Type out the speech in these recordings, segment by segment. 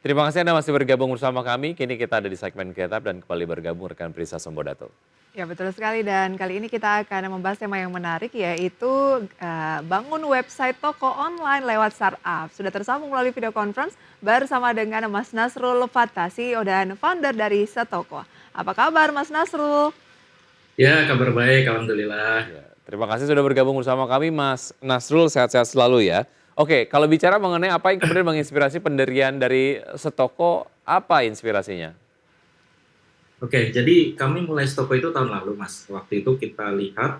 Terima kasih Anda masih bergabung bersama kami. Kini kita ada di segmen Get Up dan kembali bergabung rekan Prisa Sambodato. Ya betul sekali dan kali ini kita akan membahas tema yang menarik yaitu bangun website toko online lewat startup. Sudah tersambung melalui video conference bersama dengan Mas Nasrul Fatah, CEO dan founder dari Setoko. Apa kabar Mas Nasrul? Ya, kabar baik, alhamdulillah. Ya, terima kasih sudah bergabung bersama kami Mas Nasrul, sehat-sehat selalu ya. Oke, kalau bicara mengenai apa yang kemudian menginspirasi pendirian dari Setoko, apa inspirasinya? Oke, jadi kami mulai Stoko itu tahun lalu, Mas. Waktu itu kita lihat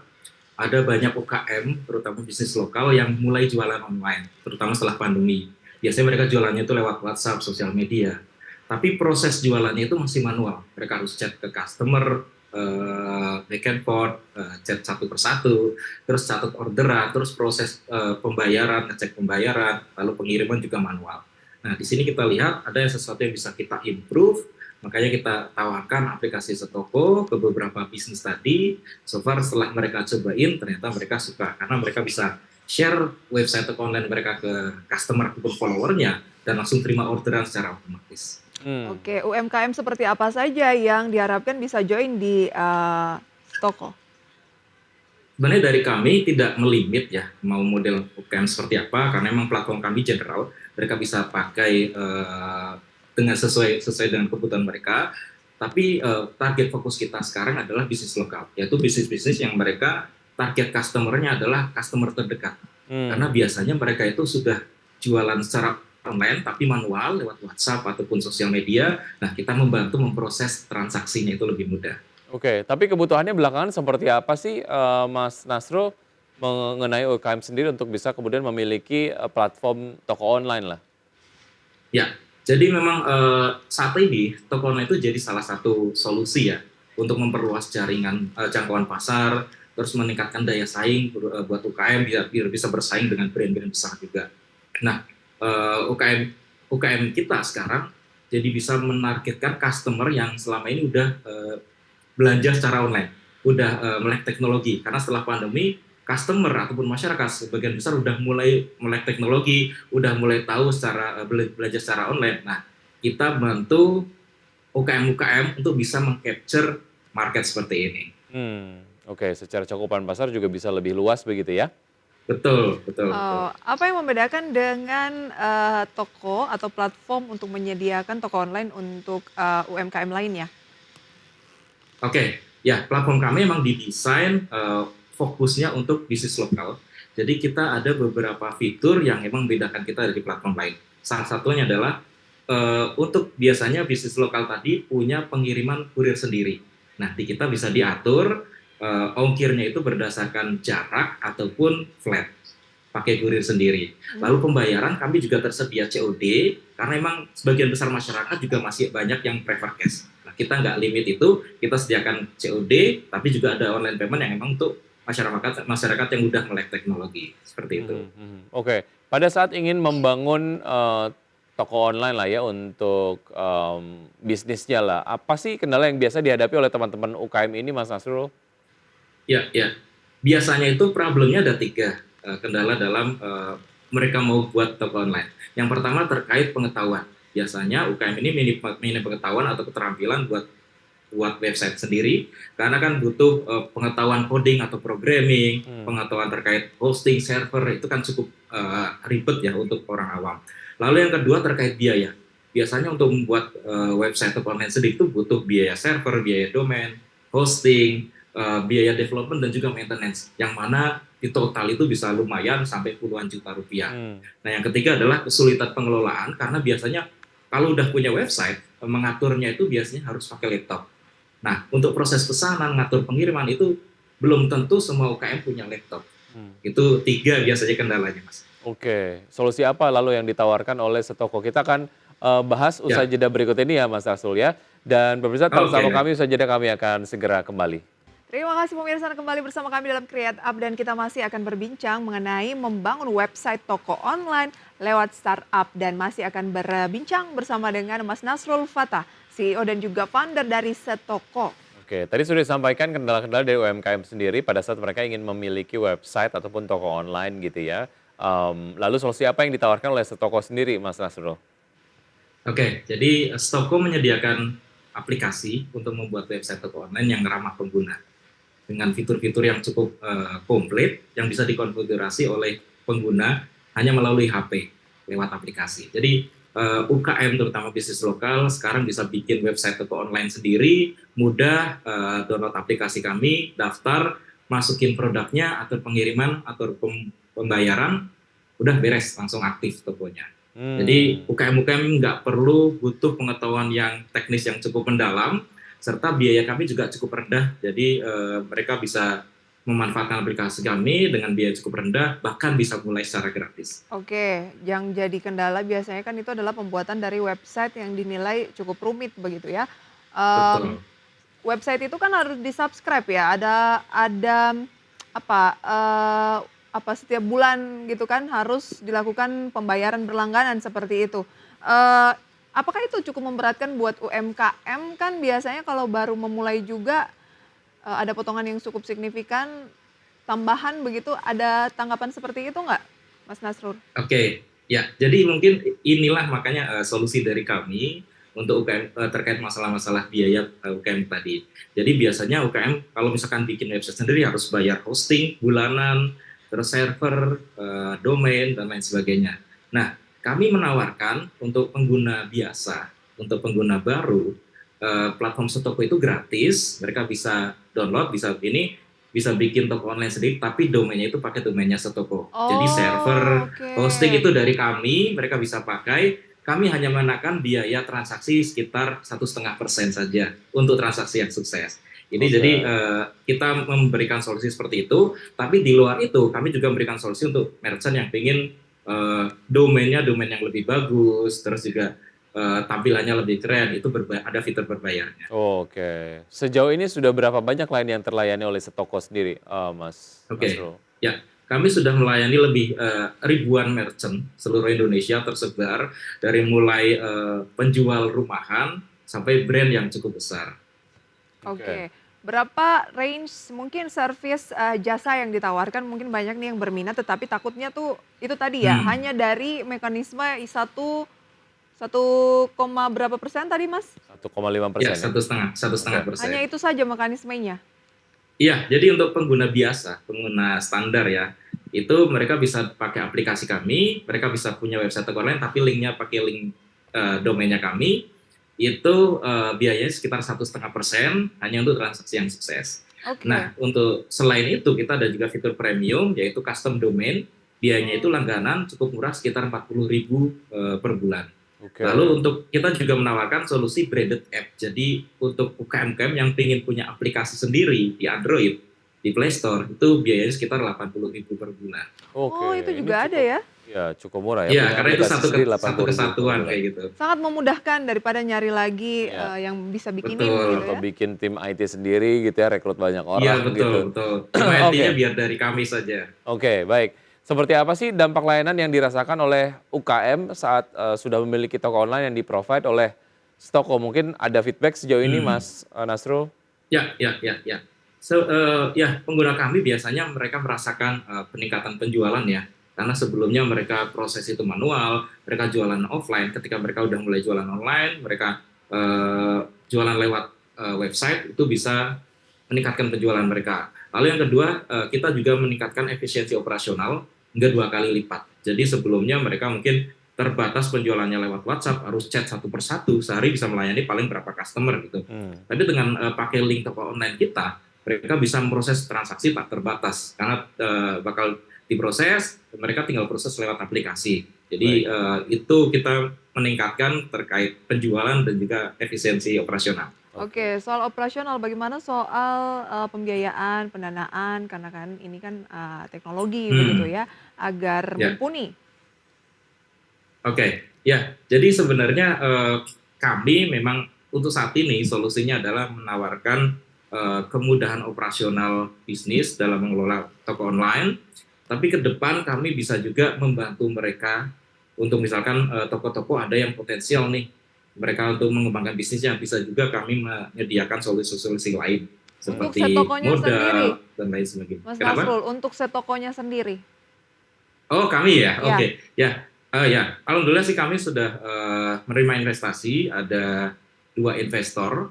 ada banyak UKM, terutama bisnis lokal yang mulai jualan online, terutama setelah pandemi. Biasanya mereka jualannya itu lewat WhatsApp, sosial media. Tapi proses jualannya itu masih manual. Mereka harus chat ke customer, back and forth, chat satu persatu, terus catat orderan, terus proses pembayaran, ngecek pembayaran, lalu pengiriman juga manual. Nah, di sini kita lihat ada sesuatu yang bisa kita improve, makanya kita tawarkan aplikasi Setoko ke beberapa bisnis tadi. So far setelah mereka cobain, ternyata mereka suka karena mereka bisa share website toko online mereka ke customer ataupun followernya dan langsung terima orderan secara otomatis. Hmm. Oke, UMKM seperti apa saja yang diharapkan bisa join di Setoko? Sebenarnya dari kami tidak melimit ya mau model UKM seperti apa karena memang platform kami general, mereka bisa pakai dengan sesuai dengan kebutuhan mereka. Tapi target fokus kita sekarang adalah bisnis lokal, yaitu bisnis-bisnis yang mereka target customer-nya adalah customer terdekat. Karena biasanya mereka itu sudah jualan secara online tapi manual lewat WhatsApp ataupun sosial media. Nah, kita membantu memproses transaksinya itu lebih mudah. Oke, tapi kebutuhannya belakangan seperti apa sih Mas Nasrul mengenai UKM sendiri untuk bisa kemudian memiliki platform toko online lah? Ya, jadi memang saat ini toko online itu jadi salah satu solusi ya untuk memperluas jaringan jangkauan pasar, terus meningkatkan daya saing buat UKM biar bisa bersaing dengan brand-brand besar juga. Nah, UKM kita sekarang jadi bisa menargetkan customer yang selama ini udah belanja secara online, udah melek teknologi. Karena setelah pandemi, customer ataupun masyarakat sebagian besar udah mulai melek teknologi, udah mulai tahu secara belajar secara online. Nah, kita bantu UKM-UKM untuk bisa mengcapture market seperti ini. Oke, secara cakupan pasar juga bisa lebih luas begitu ya? Betul, betul, betul. Oh, apa yang membedakan dengan toko atau platform untuk menyediakan toko online untuk UMKM lainnya? Oke, ya platform kami memang didesain fokusnya untuk bisnis lokal. Jadi kita ada beberapa fitur yang memang membedakan kita dari platform lain. Salah satunya adalah untuk biasanya bisnis lokal tadi punya pengiriman kurir sendiri. Nah, di kita bisa diatur ongkirnya itu berdasarkan jarak ataupun flat, pakai kurir sendiri. Lalu pembayaran kami juga tersedia COD, karena memang sebagian besar masyarakat juga masih banyak yang prefer cash. Nah, kita nggak limit itu, kita sediakan COD, tapi juga ada online payment yang memang untuk masyarakat yang udah melek teknologi, seperti itu. Oke, pada saat ingin membangun toko online lah ya untuk bisnisnya lah, apa sih kendala yang biasa dihadapi oleh teman-teman UKM ini Mas Nasrul? Ya, ya. Biasanya itu problemnya ada tiga kendala dalam mereka mau buat toko online. Yang pertama terkait pengetahuan. Biasanya UKM ini minim pengetahuan atau keterampilan buat website sendiri, karena kan butuh pengetahuan coding atau programming, pengetahuan terkait hosting, server, itu kan cukup ribet ya untuk orang awam. Lalu yang kedua terkait biaya. Biasanya untuk membuat website toko online sendiri itu butuh biaya server, biaya domain, hosting, biaya development dan juga maintenance, yang mana di total itu bisa lumayan sampai puluhan juta rupiah. Nah, yang ketiga adalah kesulitan pengelolaan, karena biasanya kalau udah punya website, mengaturnya itu biasanya harus pakai laptop. Nah, untuk proses pesanan, ngatur pengiriman itu belum tentu semua UKM punya laptop. Itu tiga biasanya kendalanya, Mas. Oke, solusi apa lalu yang ditawarkan oleh Setoko? Kita akan bahas usai Ya, jeda berikut ini ya Mas Nasrul ya. Dan pemirsa tetap bersama oke. kami, usai jeda kami akan segera kembali. Terima kasih pemirsa Anda kembali bersama kami dalam Create Up dan kita masih akan berbincang mengenai membangun website toko online lewat startup dan masih akan berbincang bersama dengan Mas Nasrul Fatah, CEO dan juga founder dari Setoko. Oke, tadi sudah disampaikan kendala-kendala dari UMKM sendiri pada saat mereka ingin memiliki website ataupun toko online gitu ya. Lalu solusi apa yang ditawarkan oleh Setoko sendiri Mas Nasrul? Oke, jadi Stoko menyediakan aplikasi untuk membuat website toko online yang ramah pengguna dengan fitur-fitur yang cukup komplit yang bisa dikonfigurasi oleh pengguna hanya melalui HP lewat aplikasi. Jadi UKM terutama bisnis lokal sekarang bisa bikin website toko online sendiri, mudah download aplikasi kami, daftar, masukin produknya, atur pengiriman, atur pembayaran, udah beres langsung aktif tokonya. Jadi Hmm. UKM-UKM nggak perlu butuh pengetahuan yang teknis yang cukup mendalam, serta biaya kami juga cukup rendah. Jadi mereka bisa memanfaatkan aplikasi kami dengan biaya cukup rendah, bahkan bisa mulai secara gratis. Oke, yang jadi kendala biasanya kan itu adalah pembuatan dari website yang dinilai cukup rumit begitu ya. Mmm, Betul, Website itu kan harus di-subscribe ya, ada apa, apa setiap bulan gitu kan harus dilakukan pembayaran berlangganan seperti itu. Eee, apakah itu cukup memberatkan buat UMKM? Kan biasanya kalau baru memulai juga, ada potongan yang cukup signifikan, tambahan begitu, ada tanggapan seperti itu nggak, Mas Nasrul? oke. Ya, jadi mungkin inilah makanya solusi dari kami untuk UKM terkait masalah-masalah biaya UKM tadi. Jadi biasanya UKM kalau misalkan bikin website sendiri harus bayar hosting bulanan, terus server, domain dan lain sebagainya. Nah, kami menawarkan untuk pengguna biasa, untuk pengguna baru, platform Sotoko itu gratis, mereka bisa download, bisa bikin toko online sendiri, tapi domainnya itu pakai domainnya Setoko. Jadi server, Oke. hosting itu dari kami, mereka bisa pakai. Kami hanya mengenakan biaya transaksi sekitar 1,5% saja untuk transaksi yang sukses. Ini jadi Oke. kita memberikan solusi seperti itu, tapi di luar itu kami juga memberikan solusi untuk merchant yang ingin domainnya domain yang lebih bagus, terus juga tampilannya lebih keren, itu ada fitur berbayarnya. Oke. Sejauh ini sudah berapa banyak klien yang terlayani oleh Setoko sendiri, Mas Oke, Nasrul? ya, kami sudah melayani lebih ribuan merchant seluruh Indonesia tersebar dari mulai penjual rumahan sampai brand yang cukup besar. Oke. Oke. Berapa range mungkin service, jasa yang ditawarkan mungkin banyak nih yang berminat tetapi takutnya tuh itu tadi ya, Hmm. hanya dari mekanisme satu koma berapa persen tadi Mas? Ya, 1,5% ya? satu setengah Oke. Hanya persen. itu saja mekanismenya? Iya, jadi untuk pengguna biasa, pengguna standar ya, itu mereka bisa pakai aplikasi kami, mereka bisa punya website toko online, tapi linknya pakai link domainnya kami, itu biayanya sekitar 1,5% hanya untuk transaksi yang sukses. Oke. Nah, untuk selain itu kita ada juga fitur premium yaitu custom domain, biayanya itu Oh, langganan cukup murah sekitar 40.000 per bulan. Lalu Oke. untuk kita juga menawarkan solusi branded app. Jadi untuk UKM-UKM yang ingin punya aplikasi sendiri di Android, di Play Store, itu biayanya sekitar 80.000 per bulan. oh itu Oke, ini juga ada cukup ya? ya cukup murah ya, Iya, punya karena itu aplikasi sendiri satu 80.000 per kesatuan bulan. kayak gitu. Sangat memudahkan daripada nyari lagi, Iya, yang bisa bikinin Betul. gitu atau ya? bikin tim IT sendiri gitu ya, rekrut banyak Iya, orang betul, gitu. betul. Tim IT-nya Oke. biar dari kami saja. Oke, baik. Seperti apa sih dampak layanan yang dirasakan oleh UKM saat, sudah memiliki toko online yang di-provide oleh Stoko? Mungkin ada feedback sejauh ini Hmm. Mas, Nasrul? Ya, ya, ya, ya. Ya, pengguna kami biasanya mereka merasakan peningkatan penjualan ya. Karena sebelumnya mereka proses itu manual, mereka jualan offline. Ketika mereka udah mulai jualan online, mereka jualan lewat website itu bisa meningkatkan penjualan mereka. Lalu yang kedua, kita juga meningkatkan efisiensi operasional hingga 2 kali lipat. Jadi sebelumnya mereka mungkin terbatas penjualannya lewat WhatsApp, harus chat satu persatu, sehari bisa melayani paling berapa customer gitu. Hmm. Tapi dengan pakai link toko online kita, mereka bisa memproses transaksi tak terbatas karena bakal diproses, mereka tinggal proses lewat aplikasi. Jadi Baik. itu kita meningkatkan terkait penjualan dan juga efisiensi operasional. Oke. Oke, soal operasional bagaimana soal, pembiayaan, pendanaan karena kan ini kan, teknologi begitu Hmm, ya, agar ya. mumpuni? Oke, ya. Jadi sebenarnya kami memang untuk saat ini solusinya adalah menawarkan kemudahan operasional bisnis dalam mengelola toko online. Tapi ke depan kami bisa juga membantu mereka untuk misalkan toko-toko ada yang potensial nih, mereka untuk mengembangkan bisnisnya bisa juga kami menyediakan solusi-solusi lain Untuk seperti setokonya sendiri, modal dan lain sebagainya. Mas Kenapa? Nasrul, untuk setokonya sendiri? Oh, kami ya. Ya. Oke. Ya. Ya, alhamdulillah sih kami sudah menerima investasi, ada 2 investor.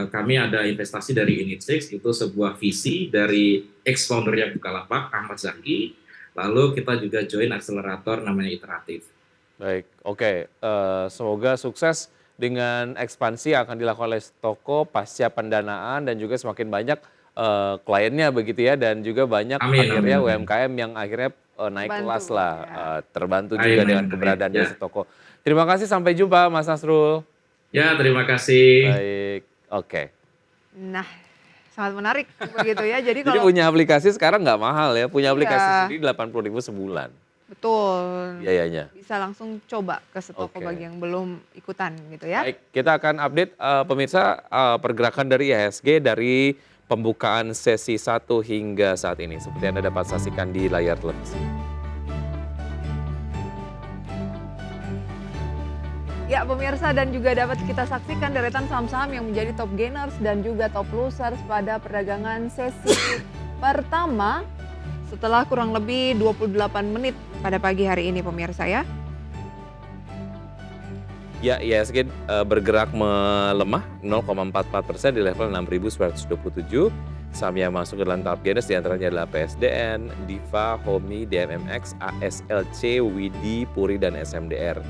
Kami ada investasi dari Init6, itu sebuah visi dari ex-foundernya Bukalapak, Ahmad Zaki. Lalu kita juga join akselerator namanya Iteratif. Baik, oke. Semoga sukses dengan ekspansi yang akan dilakukan oleh toko pasca pendanaan dan juga semakin banyak kliennya begitu ya, dan juga banyak Amin, amin, akhirnya amin. UMKM yang akhirnya naik Terbantu, kelas lah, ya. terbantu juga Amin, dengan amin. keberadaan Ya, jasa toko. Terima kasih, sampai jumpa Mas Nasrul. ya, terima kasih. Baik, oke. Nah, sangat menarik begitu ya. Jadi Jadi kalau punya aplikasi sekarang nggak mahal ya, punya aplikasi iya, sendiri 80.000 sebulan betul. biayanya. Bisa langsung coba ke setoko Oke. bagi yang belum ikutan gitu ya. Baik, kita akan update pemirsa pergerakan dari IHSG dari pembukaan sesi 1 hingga saat ini. Seperti Anda dapat saksikan di layar televisi. Ya pemirsa, dan juga dapat kita saksikan deretan saham-saham yang menjadi top gainers dan juga top losers pada perdagangan sesi pertama setelah kurang lebih 28 menit pada pagi hari ini pemirsa ya. Ya, IHSG bergerak melemah 0,44% di level 6.927. Saham yang masuk ke dalam top gainers diantaranya adalah PSDN, Diva, Homi, DMMX, ASLC, Widi, Puri, dan SMDR.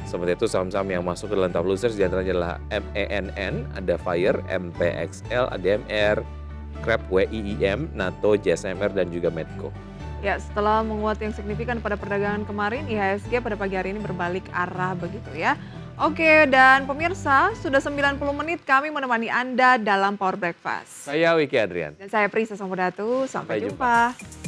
Seperti itu saham-saham yang masuk ke dalam top losers diantaranya adalah MENN, ada Fire, MPXL, ADMR, Krep, WIIM, NATO, JSMR, dan juga Medco. Ya, setelah menguat yang signifikan pada perdagangan kemarin, IHSG pada pagi hari ini berbalik arah begitu ya. Oke, dan pemirsa, sudah 90 menit kami menemani Anda dalam Power Breakfast. Saya Wiki Adrian. Dan saya Prisa Samudatu, sampai Sampai jumpa. jumpa.